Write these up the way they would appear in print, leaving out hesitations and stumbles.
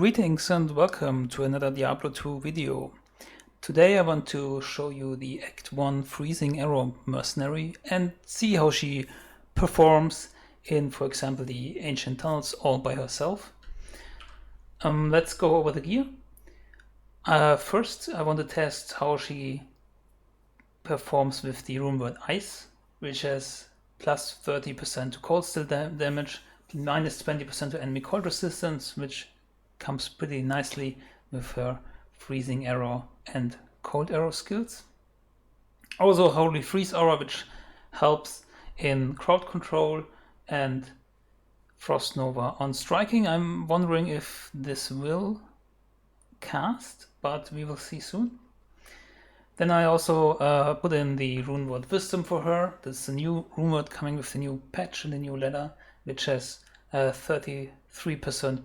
Greetings and welcome to another Diablo 2 video. Today I want to show you the Act 1 Freezing Arrow mercenary and see how she performs in, for example, the Ancient Tunnels all by herself. Let's go over the gear. First I want to test how she performs with the runeword Ice, which has plus 30% to cold still damage, minus 20% to enemy cold resistance, which comes pretty nicely with her freezing arrow and cold arrow skills. Also Holy Freeze Aura, which helps in crowd control and Frost Nova on striking. I'm wondering if this will cast, but we will see soon. Then I also put in the runeword Wisdom for her. This is a new runeword coming with the new patch and the new letter, which has 33%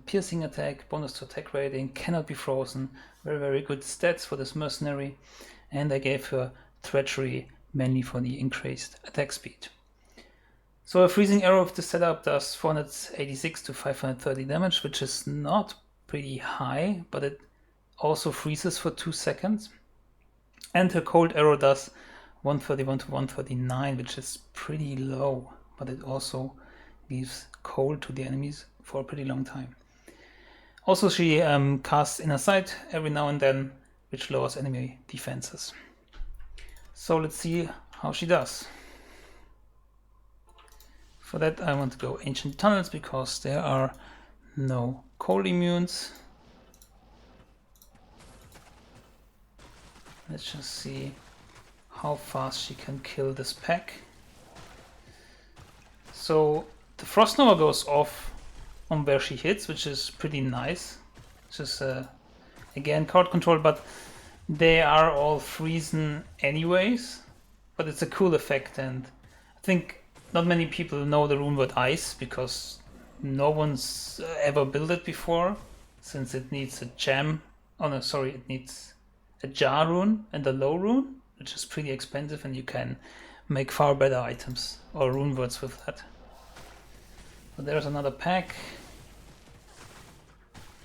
piercing attack, bonus to attack rating, cannot be frozen. Very good stats for this mercenary. And I gave her Treachery mainly for the increased attack speed. So a freezing arrow of the setup does 486 to 530 damage, which is not pretty high, but it also freezes for 2 seconds. And her cold arrow does 131 to 139, which is pretty low, but it also gives cold to the enemies for a pretty long time. Also she casts Inner Sight every now and then, which lowers enemy defenses. So let's see how she does. For that I want to go Ancient Tunnels because there are no cold immunes. Let's just see how fast she can kill this pack. So the Frost Nova goes off on where she hits, which is pretty nice. It's just again crowd control, but they are all freezing anyways. But it's a cool effect, and I think not many people know the runeword Ice because no one's ever built it before, since it needs a gem. Oh no, sorry, it needs a jar rune and a low rune, which is pretty expensive, and you can make far better items or runewords with that. So there's another pack.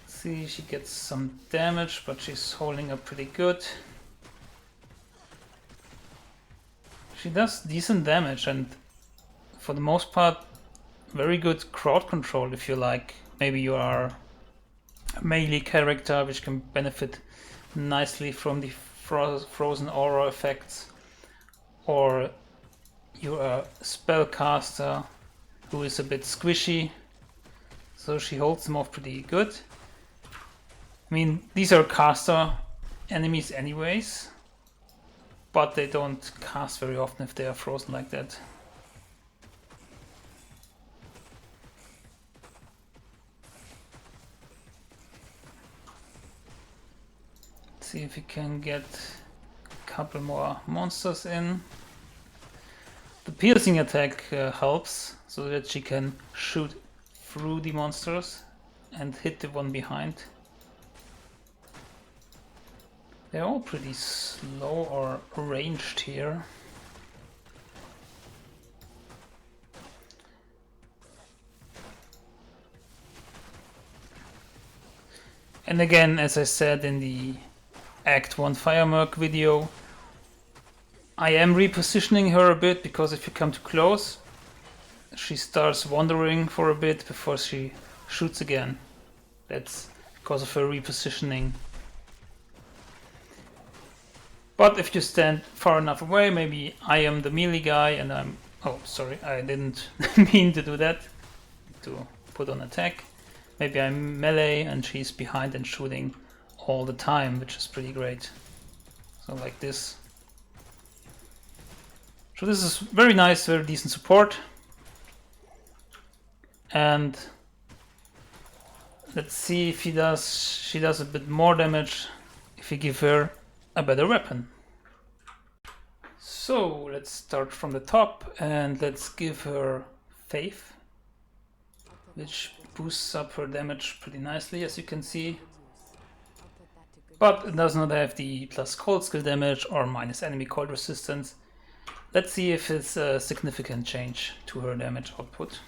See, she gets some damage, but she's holding up pretty good. She does decent damage, and for the most part, very good crowd control if you like. Maybe you are a melee character, which can benefit nicely from the frozen aura effects, or you're a spellcaster who is a bit squishy, so she holds them off pretty good. I mean, these are caster enemies anyways, but they don't cast very often if they are frozen like that. Let's see if we can get a couple more monsters in. The piercing attack helps, so that she can shoot through the monsters and hit the one behind. They're all pretty slow or ranged here. And again, as I said in the Act 1 Fire Merc video, I am repositioning her a bit, because if you come too close, she starts wandering for a bit before she shoots again. That's because of her repositioning. But if you stand far enough away, maybe I am the melee guy and I'm... Oh, sorry, I didn't mean to do that. To put on attack. Maybe I'm melee and she's behind and shooting all the time, which is pretty great. So like this. So this is very nice, very decent support. And let's see if she does a bit more damage if we give her a better weapon. So let's start from the top and let's give her Faith, which boosts up her damage pretty nicely, as you can see. But it does not have the plus cold skill damage or minus enemy cold resistance. Let's see if it's a significant change to her damage output.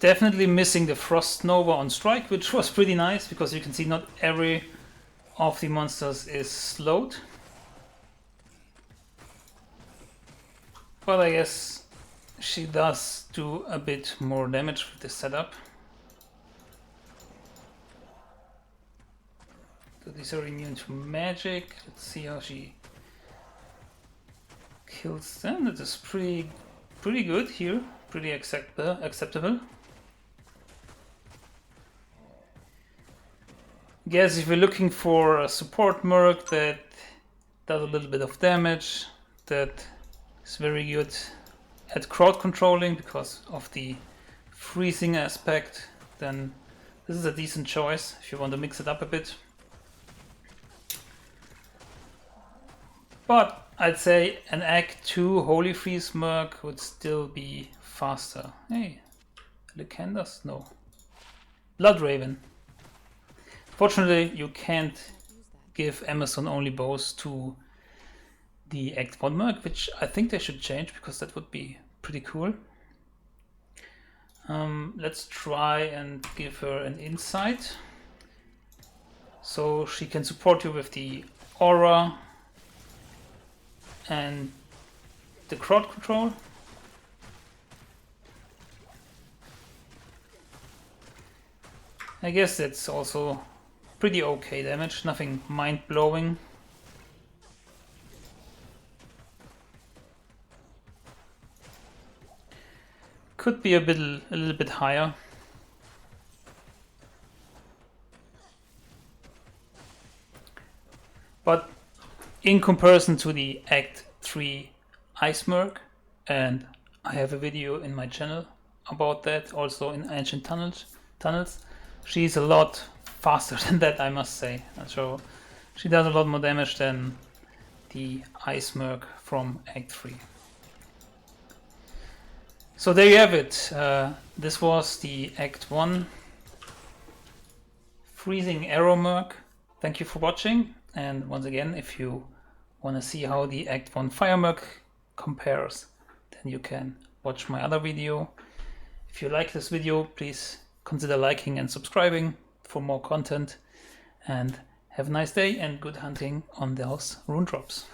Definitely missing the Frost Nova on strike, which was pretty nice because you can see not every of the monsters is slowed. But I guess she does do a bit more damage with this setup. So these are immune to magic. Let's see how she kills them. That is pretty good here. Pretty acceptable. Guess if we're looking for a support Merc that does a little bit of damage, that is very good at crowd controlling because of the freezing aspect, then this is a decent choice if you want to mix it up a bit. But I'd say an Act 2 Holy Freeze Merc would still be faster. Hey, Lycandas? No. Bloodraven. Fortunately, you can't give Amazon only bows to the Act 1 Merc, which I think they should change because that would be pretty cool. Let's try and give her an insight so she can support you with the aura and the crowd control. I guess that's also pretty okay damage, nothing mind-blowing. Could be a little bit higher. But in comparison to the Act 3 Ice Merc, and I have a video in my channel about that, also in Ancient Tunnels, she's a lot faster than that, I must say. So she does a lot more damage than the Ice Merc from Act 3. So there you have it. This was the Act 1 Freezing Arrow Merc. Thank you for watching, and once again, if you want to see how the Act 1 Fire Merc compares, then you can watch my other video. If you like this video, please consider liking and subscribing for more content, and have a nice day and good hunting on those rune drops.